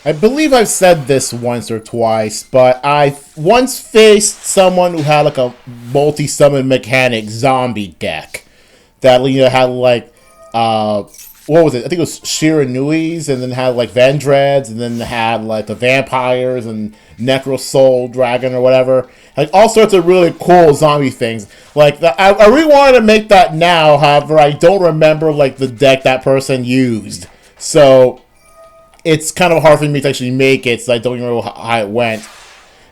I believe I've said this once or twice, but I once faced someone who had like a multi-summon mechanic zombie deck that had like what was it? I think it was Shiranuis, and then had like Vendreads, and then had like the vampires and Necro Soul Dragon or whatever. Like all sorts of really cool zombie things. Like I really wanted to make that now, however, I don't remember like the deck that person used. So it's kind of hard for me to actually make it, so I don't even know how it went.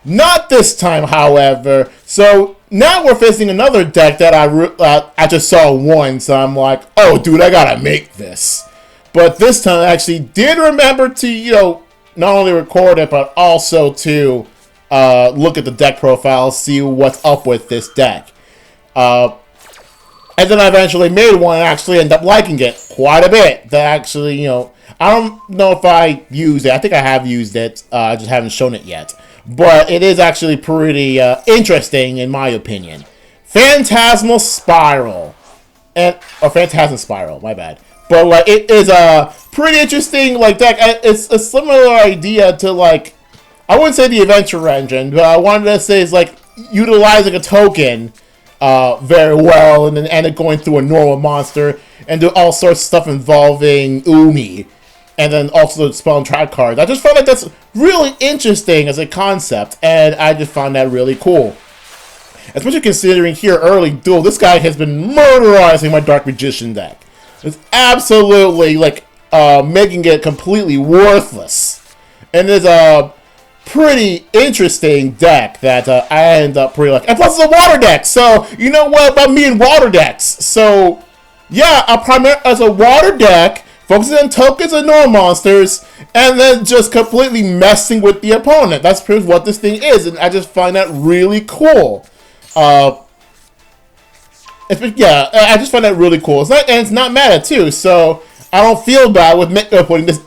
Not this time, however. So now we're facing another deck that I just saw once, so I'm like, oh, dude, I gotta make this. But this time I actually did remember to, not only record it, but also to look at the deck profile, see what's up with this deck. And then I eventually made one and actually ended up liking it quite a bit. That actually, I don't know if I used it. I think I have used it. I just haven't shown it yet. But it is actually pretty interesting, in my opinion. Phantasmal Spiral. Or Phantasm Spiral, my bad. But like, it is a pretty interesting deck. It's a similar idea to I wouldn't say the Adventure Engine, but I wanted to say it's utilizing a token very well, and then end up going through a normal monster and do all sorts of stuff involving Umi, and then also spell and trap cards. I just found that that's really interesting as a concept, and I just found that really cool. Especially considering here early Duel, this guy has been murderizing my Dark Magician deck. It's absolutely making it completely worthless, and it's a pretty interesting deck that I end up pretty and plus it's a water deck. So you know what about me and water decks? So yeah, as a water deck, focusing on tokens and normal monsters, and then just completely messing with the opponent. That's pretty much what this thing is, and I just find that really cool. I just find that really cool. It's not meta too, so I don't feel bad with putting this,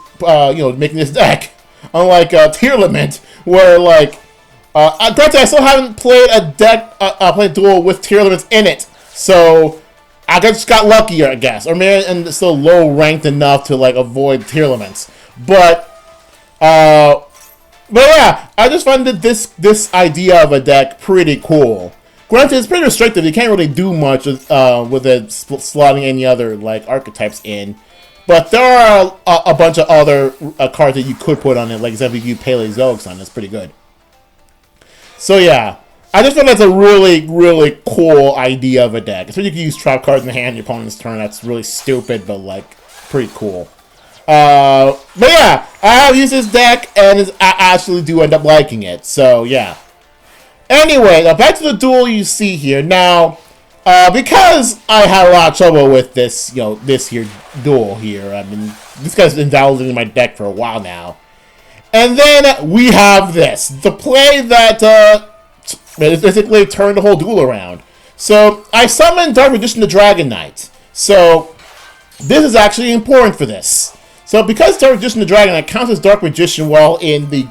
making this deck. Unlike Tearlament, where granted I still haven't played a deck, played Duel with Tearlaments in it, so I just got luckier, I guess, or maybe and still low ranked enough to avoid Tearlaments. But yeah, I just find that this idea of a deck pretty cool. Granted, it's pretty restrictive. You can't really do much with it slotting any other archetypes in. But there are a bunch of other cards that you could put on it, like example, you Paleozoics on. That's pretty good. So yeah, I just thought that's a really, really cool idea of a deck. Especially if you use trap cards in the hand in your opponent's turn. That's really stupid, but pretty cool. But yeah, I have used this deck, and I actually do end up liking it. So yeah. Anyway, now back to the Duel you see here. Now, because I had a lot of trouble with this, this here Duel here. I mean, this guy's been validating my deck for a while now. And then we have this. The play that basically turned the whole Duel around. So, I summoned Dark Magician the Dragon Knight. So, this is actually important for this. So, because Dark Magician the Dragon Knight counts as Dark Magician while in the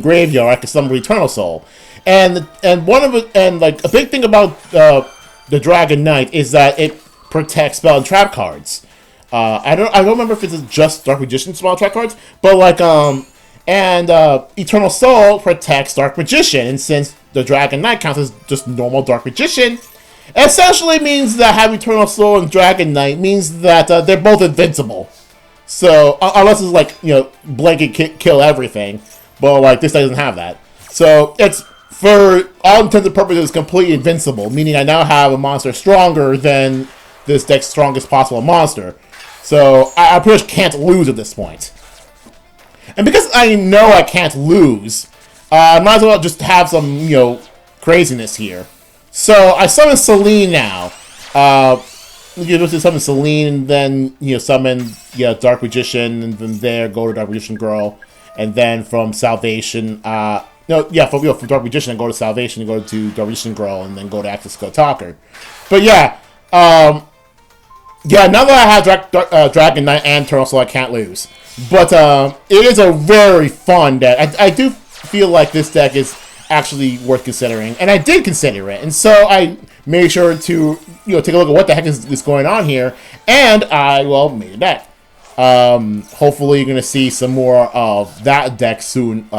graveyard, I can summon Eternal Soul. And one of it, and a big thing about the Dragon Knight is that it protects spell and trap cards. I don't remember if it's just Dark Magician spell and trap cards, but Eternal Soul protects Dark Magician, and since the Dragon Knight counts as just normal Dark Magician, essentially means that having Eternal Soul and Dragon Knight means that they're both invincible. So unless it's blanket kill everything, but this doesn't have that. So it's, for all intents and purposes, completely invincible, meaning I now have a monster stronger than this deck's strongest possible monster. So I pretty much can't lose at this point. And because I know I can't lose, I might as well just have some, craziness here. So I summon Celine now. You just summon Celine, and then, summon, Dark Magician, and then there, go to Dark Magician Girl, and then from Salvation, from Dark Magician, and go to Salvation, and go to Dark Magician Girl, and then go to Access Go Talker. But yeah, now that I have Dragon Knight and Eternal Soul, I can't lose. But it is a very fun deck. I do feel like this deck is actually worth considering, and I did consider it, and so I made sure to take a look at what the heck is going on here, and I made a deck. Hopefully, you're gonna see some more of that deck soon.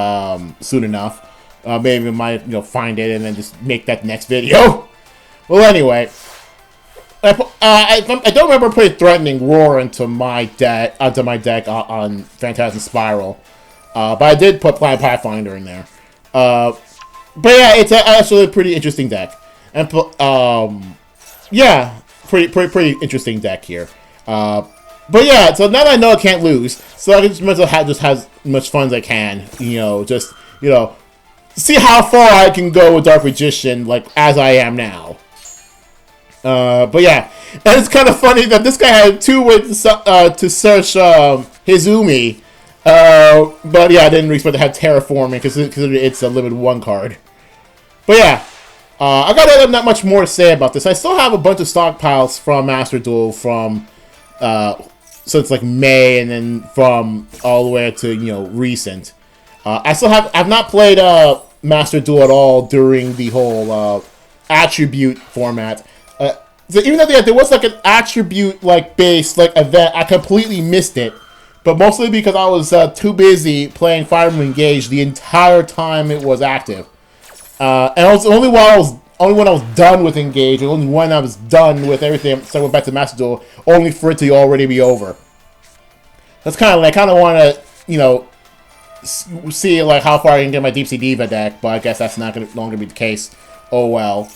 Soon enough. Maybe I might find it and then just make that next video. Well, anyway, I don't remember putting Threatening Roar into my deck on Phantasm Spiral, but I did put Planet Pathfinder in there. But yeah, it's actually a pretty interesting deck, and yeah, pretty interesting deck here. But yeah, so now that I know I can't lose, so I can just have as much fun as I can. See how far I can go with Dark Magician, like as I am now. But yeah, and it's kind of funny that this guy had 2 ways to search Hizumi. But yeah, I didn't expect to have Terraforming because it's a limited 1 card. But yeah, I got not much more to say about this. I still have a bunch of stockpiles from Master Duel from since like May, and then from all the way to recent. I've not played Master Duel at all during the whole attribute format. So even though there was like an attribute based event, I completely missed it. But mostly because I was too busy playing Fire Emblem Engage the entire time it was active. And it was only when I was done with Engage, and only when I was done with everything, so I went back to Master Duel, only for it to already be over. That's kind of want to see like how far I can get my Deep Sea Diva deck, but I guess that's not longer be the case. Oh well.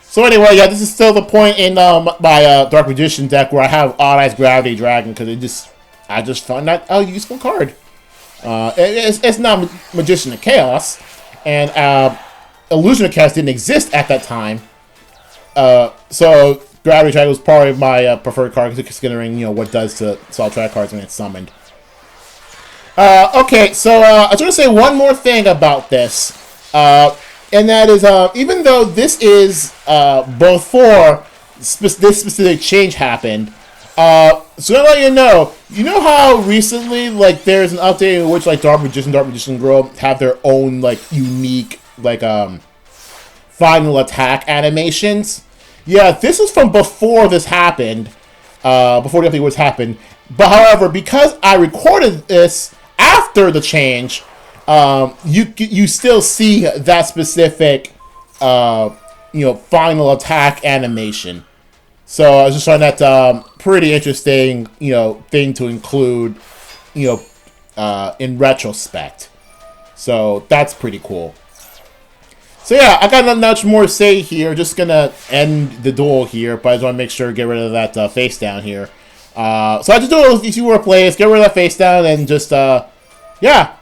So anyway, yeah, this is still the point in my Dark Magician deck where I have Odd Eyes Gravity Dragon because I just found that a useful card. It's not Magician of Chaos, and Illusion of Chaos didn't exist at that time. So Gravity Dragon was probably my preferred card considering what it does to Salt Track cards when it's summoned. Okay, so I just want to say one more thing about this. And that is, even though this is before this specific change happened, so to let you know how recently there's an update in which Dark Magician Girl have their own unique final attack animations. Yeah, this is from before this happened, before the update was happened. But however, because I recorded this after the change, you still see that specific final attack animation. So I was just finding that pretty interesting thing to include in retrospect. So that's pretty cool. So yeah, I got not much more to say here. Just gonna end the duel here, but I just want to make sure to get rid of that face down here. So I just do it with 2 more plays, get rid of that face down, and just yeah.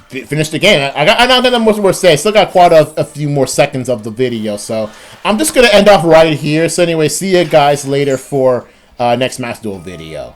Finish the game. I don't got much more to say. Still got quite a few more seconds of the video, so I'm just gonna end off right here. So anyway, see you guys later for next Master Duel video.